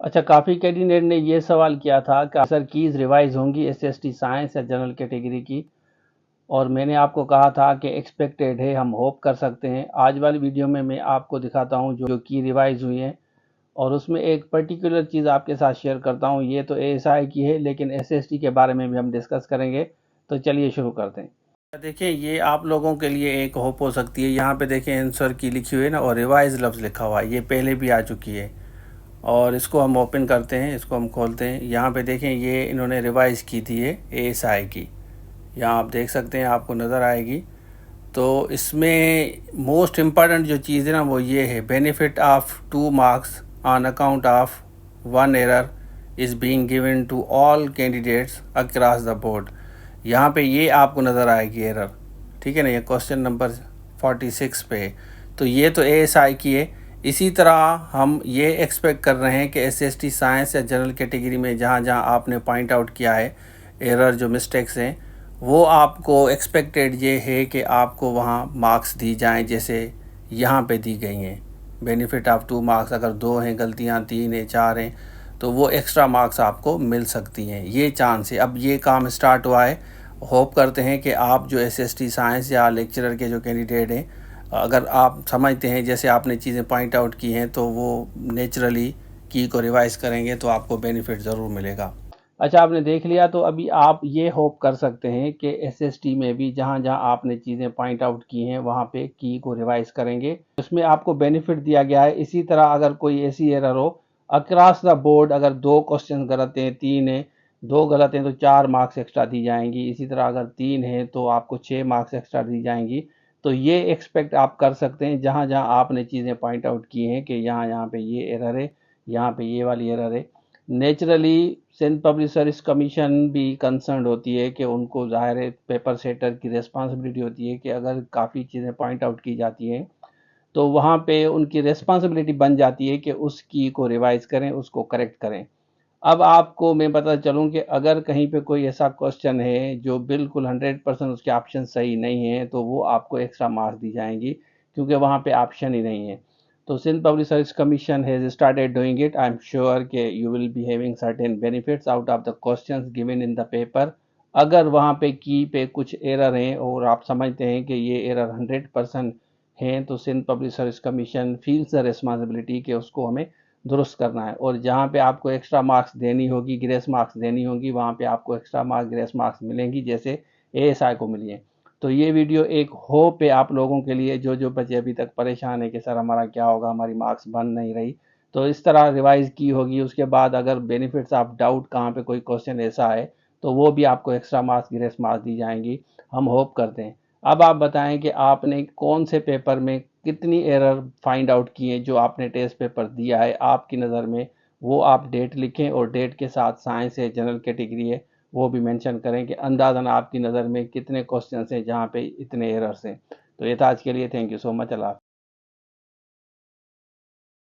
अच्छा, काफ़ी कैंडिडेट ने ये सवाल किया था कि सर कीज़ रिवाइज होंगी एसएसटी साइंस या जनरल कैटेगरी की, और मैंने आपको कहा था कि एक्सपेक्टेड है, हम होप कर सकते हैं। आज वाली वीडियो में मैं आपको दिखाता हूँ जो की रिवाइज हुई है, और उसमें एक पर्टिकुलर चीज़ आपके साथ शेयर करता हूँ। ये तो एएसआई की है, लेकिन एसएसटी के बारे में भी हम डिस्कस करेंगे। तो चलिए शुरू करते हैं। देखिए, ये आप लोगों के लिए एक होप हो सकती है। यहाँ पे देखें आंसर की लिखी हुई है ना, और रिवाइज लफ्ज़ लिखा हुआ है, ये पहले भी आ चुकी है। और इसको हम ओपन करते हैं, इसको हम खोलते हैं। यहाँ पे देखें, ये इन्होंने रिवाइज़ की थी, ये एएसआई की। यहाँ आप देख सकते हैं, आपको नज़र आएगी। तो इसमें मोस्ट इम्पॉर्टेंट जो चीज़ है ना, वो ये है, benefit of 2 marks on account of 1 error is being given to all candidates across the board. यहाँ पे ये आपको नज़र आएगी एरर, ठीक है ना। ये क्वेश्चन नंबर 46 पे है। तो ये तो एएसआई की है। इसी तरह हम ये एक्सपेक्ट कर रहे हैं कि एसएसटी साइंस या जनरल कैटेगरी में जहाँ जहाँ आपने पॉइंट आउट किया है एरर, जो मिस्टेक्स हैं, वो आपको एक्सपेक्टेड ये है कि आपको वहाँ मार्क्स दी जाएं, जैसे यहाँ पे दी गई हैं। बेनिफिट ऑफ 2 मार्क्स, अगर 2 हैं गलतियाँ, 3 हैं, 4 हैं, तो वो एक्स्ट्रा मार्क्स आपको मिल सकती हैं। ये चांस है। अब ये काम स्टार्ट हुआ है। होप करते हैं कि आप जो एसएसटी साइंस या लेक्चरर के जो कैंडिडेट हैं, अगर आप समझते हैं जैसे आपने चीज़ें पॉइंट आउट की हैं, तो वो नेचुरली की को रिवाइज़ करेंगे तो आपको बेनिफिट ज़रूर मिलेगा। अच्छा, आपने देख लिया, तो अभी आप ये होप कर सकते हैं कि एसएसटी में भी जहाँ जहाँ आपने चीज़ें पॉइंट आउट की हैं वहाँ पे की को रिवाइज करेंगे। उसमें आपको बेनिफिट दिया गया है। इसी तरह अगर कोई ऐसी एरर हो अक्रॉस द बोर्ड, अगर 2 क्वेश्चन गलत हैं, 3 हैं, 2 गलत हैं, तो 4 मार्क्स एक्स्ट्रा दी जाएंगी। इसी तरह अगर 3 हैं तो आपको 6 मार्क्स एक्स्ट्रा दी जाएंगी। तो ये एक्सपेक्ट आप कर सकते हैं जहाँ जहाँ आपने चीज़ें पॉइंट आउट की हैं कि यहाँ यहाँ पे ये एरर है, यहाँ पे ये वाली एरर है। Naturally Sindh public service commission भी कंसर्न होती है कि उनको ज़ाहिर है पेपर सेटर की रिस्पॉन्सिबिलिटी होती है कि अगर काफ़ी चीज़ें पॉइंट आउट की जाती हैं तो वहाँ पे उनकी रिस्पॉन्सिबिलिटी बन जाती है कि उस की को रिवाइज करें, उसको करेक्ट करें। अब आपको मैं पता चलूँ कि अगर कहीं पे कोई ऐसा क्वेश्चन है जो बिल्कुल 100% उसके ऑप्शन सही नहीं है, तो वो आपको एक्स्ट्रा मार्क्स दी जाएंगी, क्योंकि वहाँ पे ऑप्शन ही नहीं है। तो Sindh public service commission has started doing it. I am sure कि you will be having certain benefits out of the questions given in the paper. अगर वहाँ पे की पे कुछ एरर हैं और आप समझते हैं कि ये एरर 100% हैं, तो Sindh public service commission feels the responsibility कि उसको हमें दुरुस्त करना है। और जहाँ पे आपको एक्स्ट्रा मार्क्स देनी होगी, ग्रेस मार्क्स देनी होगी, वहाँ पे आपको एक्स्ट्रा मार्क्स, ग्रेस मार्क्स मिलेंगी, जैसे एएसआई को मिली है। तो ये वीडियो एक होप है आप लोगों के लिए, जो बच्चे अभी तक परेशान है कि सर हमारा क्या होगा, हमारी मार्क्स बन नहीं रही। तो इस तरह रिवाइज की होगी, उसके बाद अगर बेनिफिट्स ऑफ डाउट कहाँ पे कोई क्वेश्चन ऐसा है तो वो भी आपको एक्स्ट्रा मार्क्स, ग्रेस मार्क्स दी जाएंगी। हम होप करते हैं। अब आप बताएं कि आपने कौन से पेपर में कितनी एरर फाइंड आउट की है, जो आपने टेस्ट पेपर दिया है आपकी नज़र में। वो आप डेट लिखें, और डेट के साथ साइंस है, जनरल कैटेगरी है, वो भी मेंशन करें कि अंदाज़न आपकी नज़र में कितने क्वेश्चन हैं जहाँ पे इतने एरर्स हैं। तो ये था आज के लिए। Thank you so much. Allah.